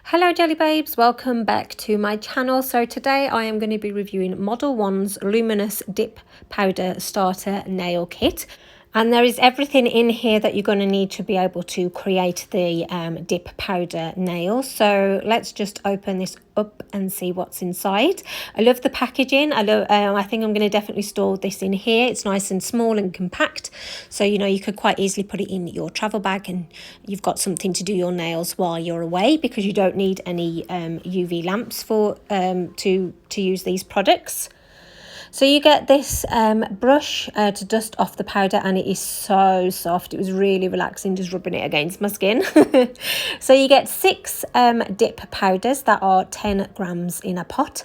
Hello Jelly Babes, welcome back to my channel. So today I am going to be reviewing Modelones Luminous Dip Powder Starter Nail Kit. And there is everything in here that you're going to need to be able to create the dip powder nail. So let's just open this up and see what's inside. I love the packaging. I think I'm going to definitely store this in here. It's nice and small and compact. So, you know, you could quite easily put it in your travel bag and you've got something to do your nails while you're away, because you don't need any UV lamps for to use these products. So you get this brush to dust off the powder, and it is so soft. It was really relaxing just rubbing it against my skin. So you get 6 dip powders that are 10 grams in a pot.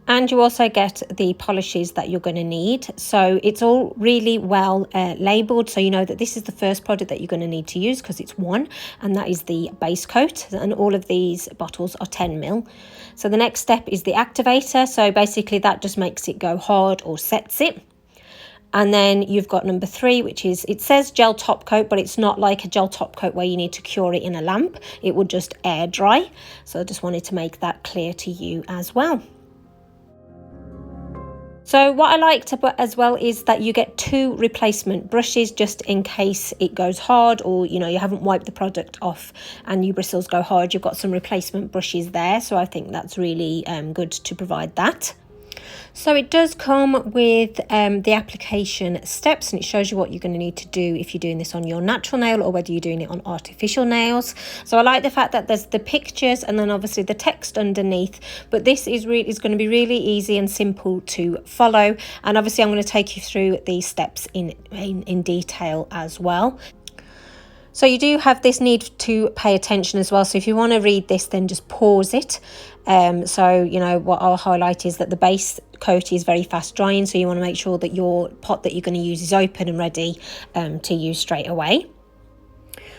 And you also get the polishes that you're going to need. So it's all really well labelled, so you know that this is the first product that you're going to need to use, because it's one, and that is the base coat. And all of these bottles are 10 ml. So the next step is the activator. So basically that just makes it go hard or sets it. And then you've got number 3, which is, it says gel top coat, but it's not like a gel top coat where you need to cure it in a lamp. It would just air dry. So I just wanted to make that clear to you as well. So what I like to put as well is that you get 2 replacement brushes, just in case it goes hard, or you know you haven't wiped the product off and your bristles go hard. You've got some replacement brushes there, so I think that's really good to provide that. So it does come with the application steps, and it shows you what you're going to need to do if you're doing this on your natural nail or whether you're doing it on artificial nails. So I like the fact that there's the pictures and then obviously the text underneath, but this is going to be really easy and simple to follow, and obviously I'm going to take you through these steps in detail as well. So you do have this need to pay attention as well. So if you want to read this, then just pause it. So, you know, what I'll highlight is that the base coat is very fast drying. So you want to make sure that your pot that you're going to use is open and ready to use straight away.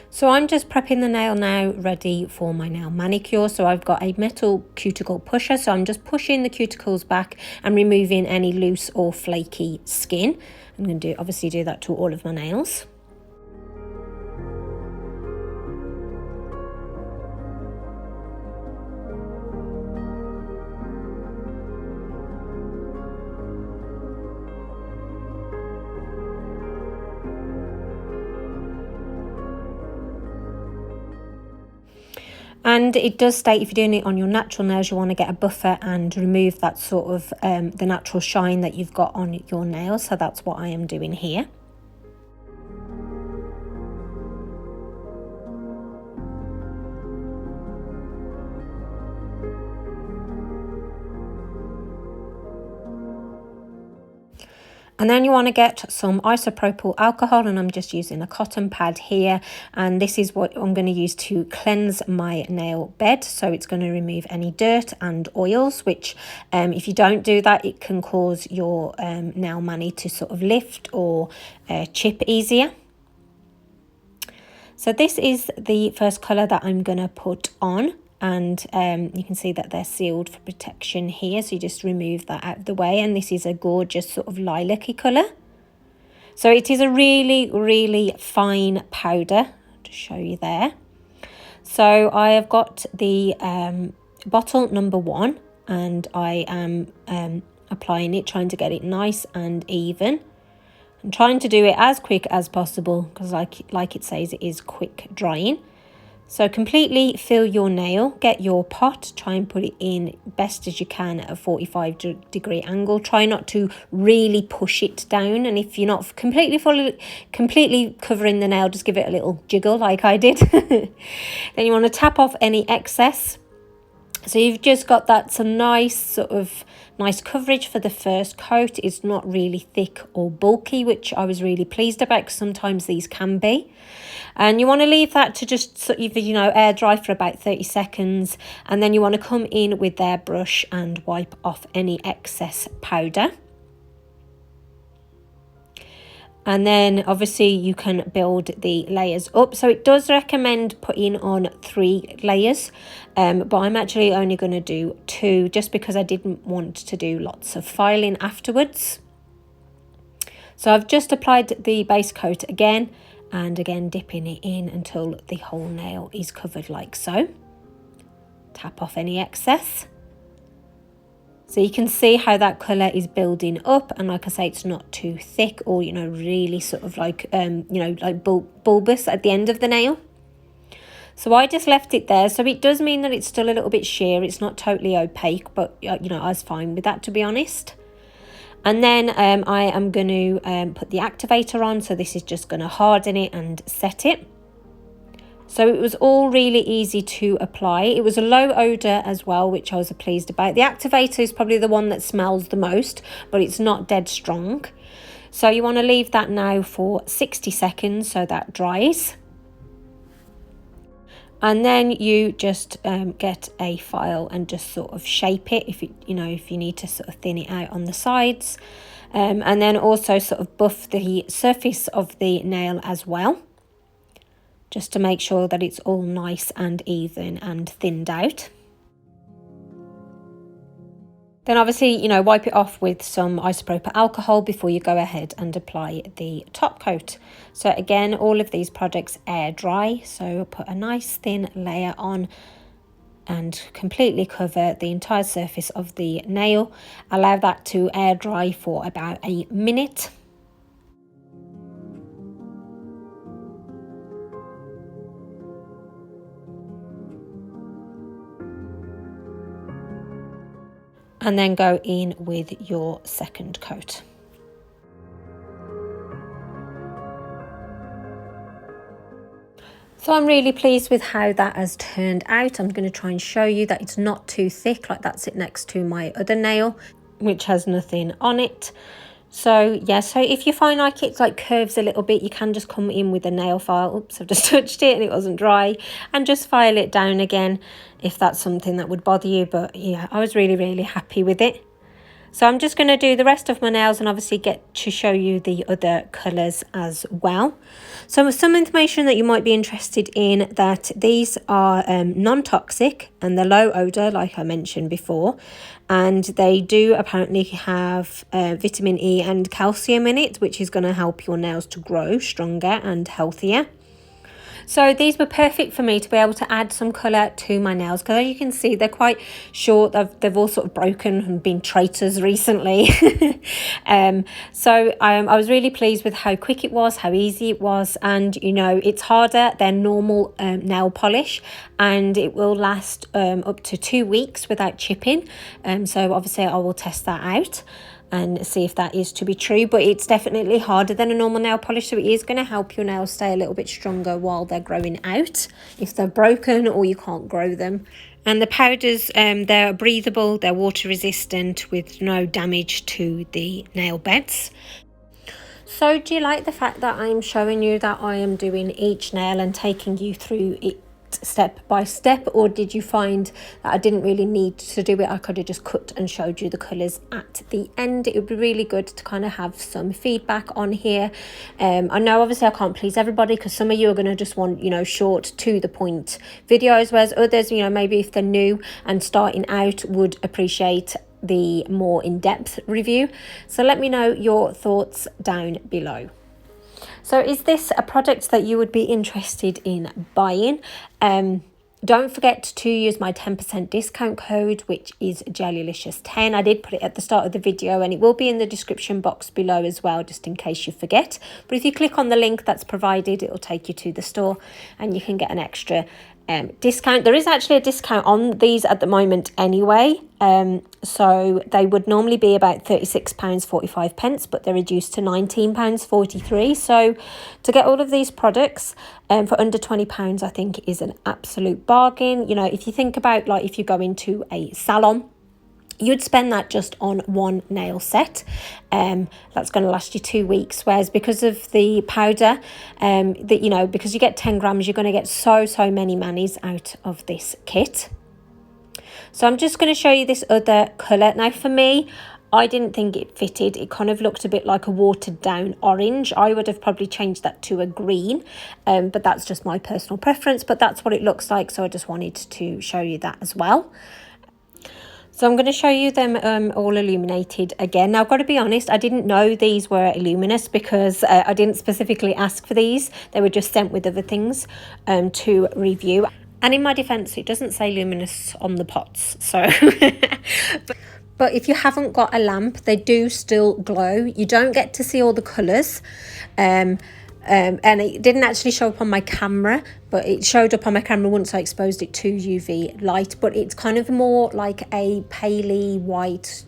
So I'm just prepping the nail now, ready for my nail manicure. So I've got a metal cuticle pusher. So I'm just pushing the cuticles back and removing any loose or flaky skin. I'm going to obviously do that to all of my nails. And it does state if you're doing it on your natural nails, you want to get a buffer and remove that sort of the natural shine that you've got on your nails. So that's what I am doing here. And then you want to get some isopropyl alcohol, and I'm just using a cotton pad here, and this is what I'm going to use to cleanse my nail bed. So it's going to remove any dirt and oils, which if you don't do that, it can cause your nail mani to sort of lift or chip easier. So this is the first colour that I'm going to put on. And you can see that they're sealed for protection here, so you just remove that out of the way. And this is a gorgeous sort of lilac-y colour. So it is a really, really fine powder to show you there. So I have got the bottle number 1, and I am applying it, trying to get it nice and even. I'm trying to do it as quick as possible, because like it says, it is quick drying. So completely fill your nail, get your pot, try and put it in best as you can at a 45-degree angle. Try not to really push it down, and if you're not completely covering the nail, just give it a little jiggle like I did. Then you want to tap off any excess. So you've just got that some nice coverage for the first coat. It's not really thick or bulky, which I was really pleased about, because sometimes these can be. And you want to leave that to just air dry for about 30 seconds, and then you want to come in with their brush and wipe off any excess powder. And then obviously you can build the layers up. So it does recommend putting on 3 layers, but I'm actually only going to do 2, just because I didn't want to do lots of filing afterwards. So I've just applied the base coat again, and again dipping it in until the whole nail is covered like so. tap off any excess. So you can see how that colour is building up, and like I say, it's not too thick or, you know, really sort of like, you know, like bulbous at the end of the nail. So I just left it there. So it does mean that it's still a little bit sheer. It's not totally opaque, but, you know, I was fine with that, to be honest. And then I am going to put the activator on. So this is just going to harden it and set it. So it was all really easy to apply. It was a low odour as well, which I was pleased about. The activator is probably the one that smells the most, but it's not dead strong. So you want to leave that now for 60 seconds so that dries. And then you just get a file and just sort of shape it if you know, if you need to sort of thin it out on the sides. And then also sort of buff the surface of the nail as well, just to make sure that it's all nice and even and thinned out. Then obviously, you know, wipe it off with some isopropyl alcohol before you go ahead and apply the top coat. So again, all of these products air dry, so put a nice thin layer on and completely cover the entire surface of the nail. Allow that to air dry for about a minute. And then go in with your second coat. So I'm really pleased with how that has turned out. I'm going to try and show you that it's not too thick, like that's it next to my other nail, which has nothing on it. So yeah, so if you find like it's like curves a little bit, you can just come in with a nail file. Oops, I've just touched it and it wasn't dry, and just file it down again if that's something that would bother you. But yeah, I was really happy with it. So I'm just going to do the rest of my nails and obviously get to show you the other colours as well. So some information that you might be interested in, that these are non-toxic and they're low odour, like I mentioned before. And they do apparently have vitamin E and calcium in it, which is going to help your nails to grow stronger and healthier. So these were perfect for me to be able to add some colour to my nails, because as you can see, they're quite short. They've all sort of broken and been traitors recently. So I was really pleased with how quick it was, how easy it was, and you know, it's harder than normal nail polish, and it will last up to 2 weeks without chipping. So obviously I will test that out and see if that is to be true, but it's definitely harder than a normal nail polish, so it is going to help your nails stay a little bit stronger while they're growing out, if they're broken or you can't grow them. And the powders, they're breathable, they're water resistant with no damage to the nail beds. So do you like the fact that I'm showing you that I am doing each nail and taking you through it step by step, or did you find that I didn't really need to do it? I could have just cut and showed you the colours at the end. It would be really good to kind of have some feedback on here. I know obviously I can't please everybody, because some of you are going to just want, you know, short to the point videos, whereas others, you know, maybe if they're new and starting out, would appreciate the more in-depth review. So let me know your thoughts down below. So is this a product that you would be interested in buying? Don't forget to use my 10% discount code, which is Gelulicious10. I did put it at the start of the video, and it will be in the description box below as well, just in case you forget. But if you click on the link that's provided, it will take you to the store and you can get an extra discount. There is actually a discount on these at the moment anyway, so they would normally be about £36.45, but they're reduced to £19.43. So to get all of these products for under £20, I think is an absolute bargain. You know, if you think about, like, if you go into a salon, you'd spend that just on one nail set. That's going to last you 2 weeks, whereas because of the powder, that, you know, because you get 10 grams, you're going to get so many manis out of this kit. So I'm just going to show you this other colour. Now for me, I didn't think it fitted. It kind of looked a bit like a watered down orange. I would have probably changed that to a green, but that's just my personal preference, but that's what it looks like, so I just wanted to show you that as well. So I'm going to show you them all illuminated again. Now, I've got to be honest, I didn't know these were luminous, because I didn't specifically ask for these. They were just sent with other things to review. And in my defense, it doesn't say luminous on the pots, so but if you haven't got a lamp, they do still glow. You don't get to see all the colours, and it didn't actually show up on my camera, but it showed up on my camera once I exposed it to UV light. But it's kind of more like a paley white,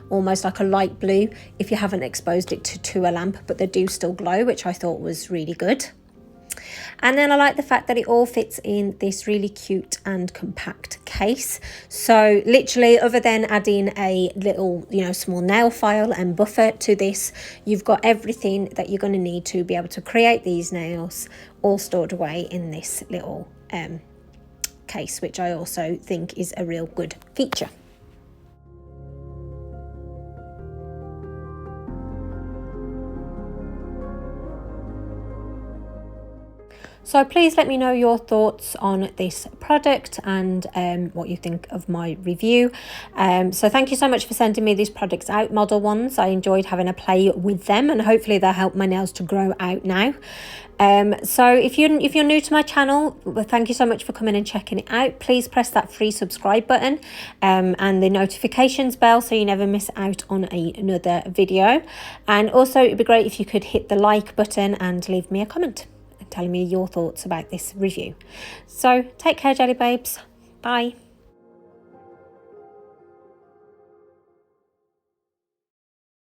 almost like a light blue if you haven't exposed it to a lamp, but they do still glow, which I thought was really good. And then I like the fact that it all fits in this really cute and compact case. So literally, other than adding a little, small nail file and buffer to this, you've got everything that you're going to need to be able to create these nails, all stored away in this little case, which I also think is a real good feature. So please let me know your thoughts on this product and what you think of my review. So thank you so much for sending me these products out, Modelones. I enjoyed having a play with them, and hopefully they'll help my nails to grow out now. So if you're new to my channel, well, thank you so much for coming and checking it out. Please press that free subscribe button and the notifications bell so you never miss out on another video. And also it'd be great if you could hit the like button and leave me a comment telling me your thoughts about this review. So take care, jelly babes. Bye.